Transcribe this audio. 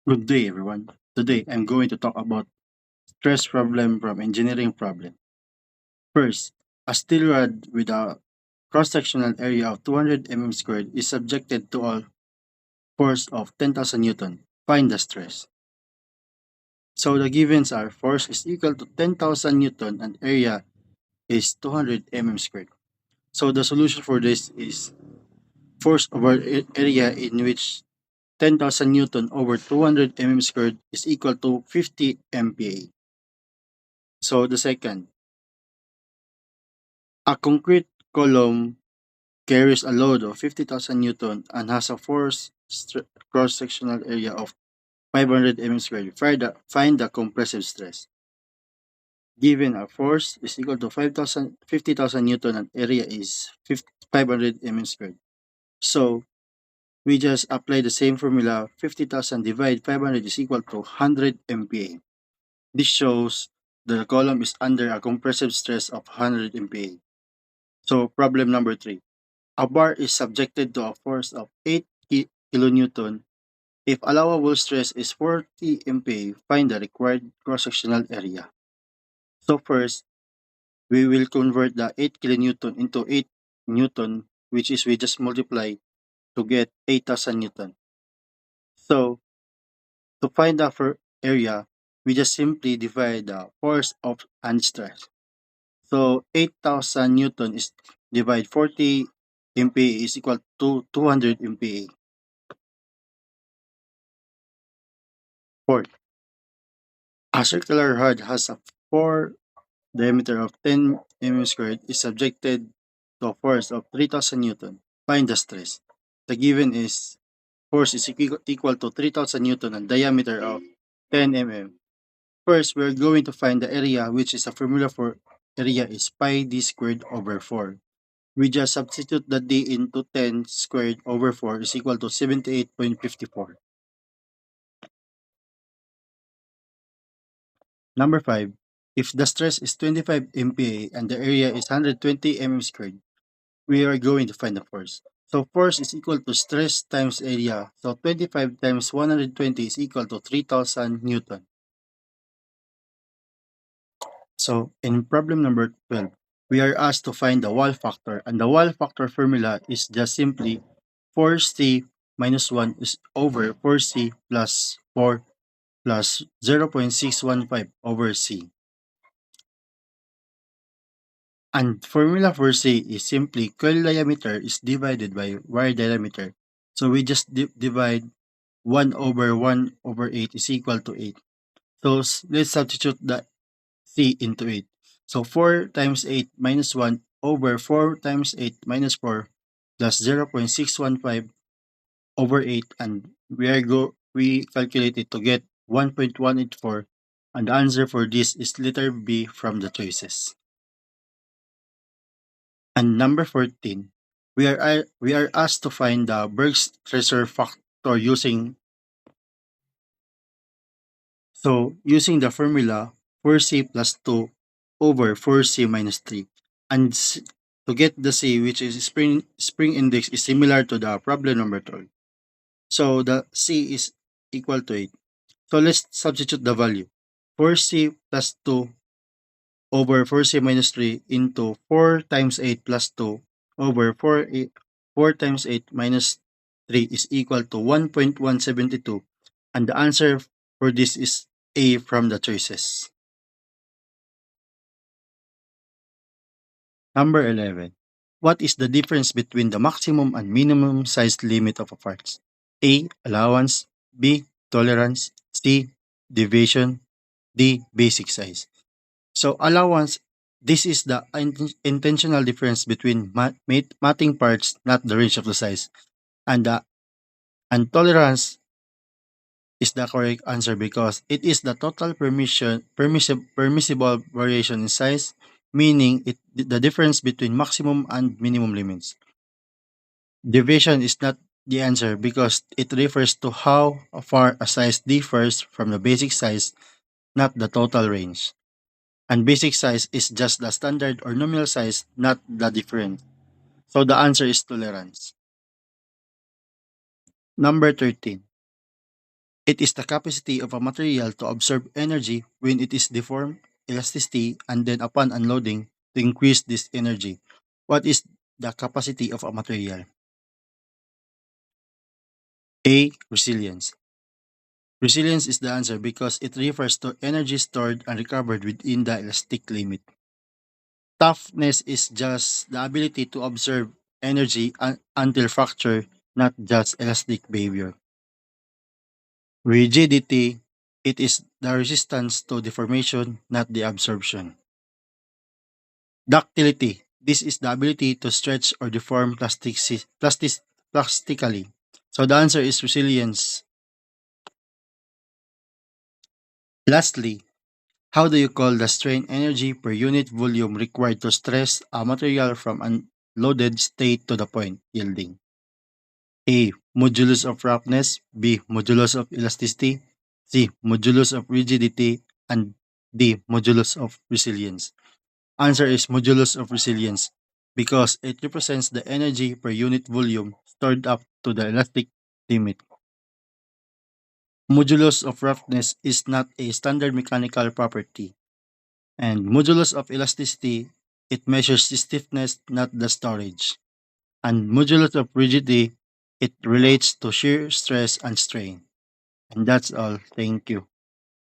Good day, everyone. Today, I'm going to talk about stress problem from engineering problem. First, a steel rod with a cross-sectional area of 200 mm squared is subjected to a force of 10,000 Newton. Find the stress. So the givens are force is equal to 10,000 Newton and area is 200 mm squared. So the solution for this is force over area in which 10,000 Newton over 200 mm squared is equal to 50 MPa. So the second, a concrete column carries a load of 50,000 Newton and has a force cross-sectional area of 500 mm squared. Find the compressive stress. Given a force is equal to 50,000 Newton and area is 500 mm squared. So we just apply the same formula. 50,000 divided 500 is equal to 100 MPa. This shows the column is under a compressive stress of 100 MPa. So problem number 3. A bar is subjected to a force of 8 kilonewton. If allowable stress is 40 MPa, find the required cross-sectional area. So first, we will convert the 8 kilonewton into 8 newton, which is we just multiply to get 8,000 newton. So to find the area, we just simply divide the force of and stress. So 8,000 newton is divide 40 MPa is equal to 200 MPa. Fourth, a circular rod has a 4 diameter of 10 mm squared is subjected to a force of 3,000 Newton. Find the stress. The given is force is equal to 3,000 Newton and diameter of 10 mm. First, we're going to find the area, which is a formula for area is pi d squared over 4. We just substitute the d into 10 squared over 4 is equal to 78.54. Number 5, if the stress is 25 MPa and the area is 120 mm squared, we are going to find the force. So force is equal to stress times area. So 25 times 120 is equal to 3,000 Newton. So in problem number 12, we are asked to find the wall factor, and the wall factor formula is just simply 4C minus 1 is over 4C plus 4 plus 0.615 over C. And formula for C is simply coil diameter is divided by wire diameter. So we just divide 1 over 1 over 8 is equal to 8. So let's substitute the C into 8. So 4 times 8 minus 1 over 4 times 8 minus 4 plus 0.615 over 8, and we calculate it to get 1.184, and the answer for this is letter B from the choices. And number 14, we are asked to find the Berg's-Streisand factor using the formula 4C plus 2 over 4C minus 3. And to get the C, which is spring index, is similar to the problem number 12. So the C is equal to 8. So let's substitute the value. 4C plus 2 over 4C minus 3 into 4 times 8 plus 2 over 4 times 8 minus 3 is equal to 1.172. And the answer for this is A from the choices. Number 11. What is the difference between the maximum and minimum size limit of a parts? A. Allowance. B. Tolerance. C. Deviation. D. Basic size. So allowance, this is the intentional difference between matting parts, not the range of the size. And tolerance is the correct answer because it is the total permissible variation in size, meaning the difference between maximum and minimum limits. Deviation is not the answer because it refers to how far a size differs from the basic size, not the total range. And basic size is just the standard or nominal size, not the difference. So the answer is tolerance. Number 13. It is the capacity of a material to absorb energy when it is deformed, elasticity, and then upon unloading to increase this energy. What is the capacity of a material? A. Resilience. Resilience is the answer because it refers to energy stored and recovered within the elastic limit. Toughness is just the ability to absorb energy until fracture, not just elastic behavior. Rigidity, it is the resistance to deformation, not the absorption. Ductility, this is the ability to stretch or deform plastically. So the answer is resilience. Lastly, how do you call the strain energy per unit volume required to stress a material from unloaded state to the point yielding? A. Modulus of roughness. B. Modulus of elasticity. C. Modulus of rigidity. And D. Modulus of resilience. Answer is modulus of resilience because it represents the energy per unit volume stored up to the elastic limit. Modulus of roughness is not a standard mechanical property. And modulus of elasticity, it measures the stiffness, not the storage. And modulus of rigidity, it relates to shear stress and strain. And that's all. Thank you.